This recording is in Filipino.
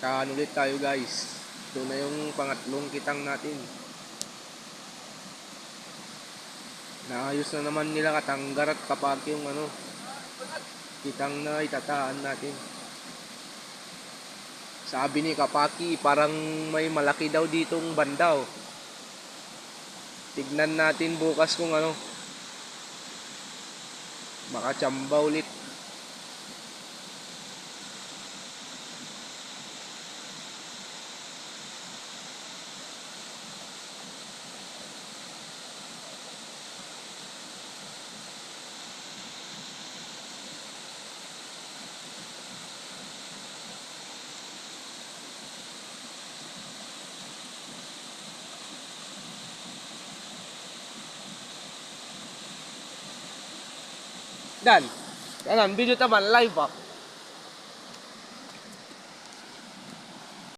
Kaano ulit tayo guys. Ito na yung pangatlong kitang natin. Naayos na naman nila Katanggar at Kapaki yung kitang na itataan natin. Sabi ni Kapaki parang may malaki daw ditong banda oh. Tignan natin bukas kung baka tsamba ulit. Dan, kanan video taman live ah.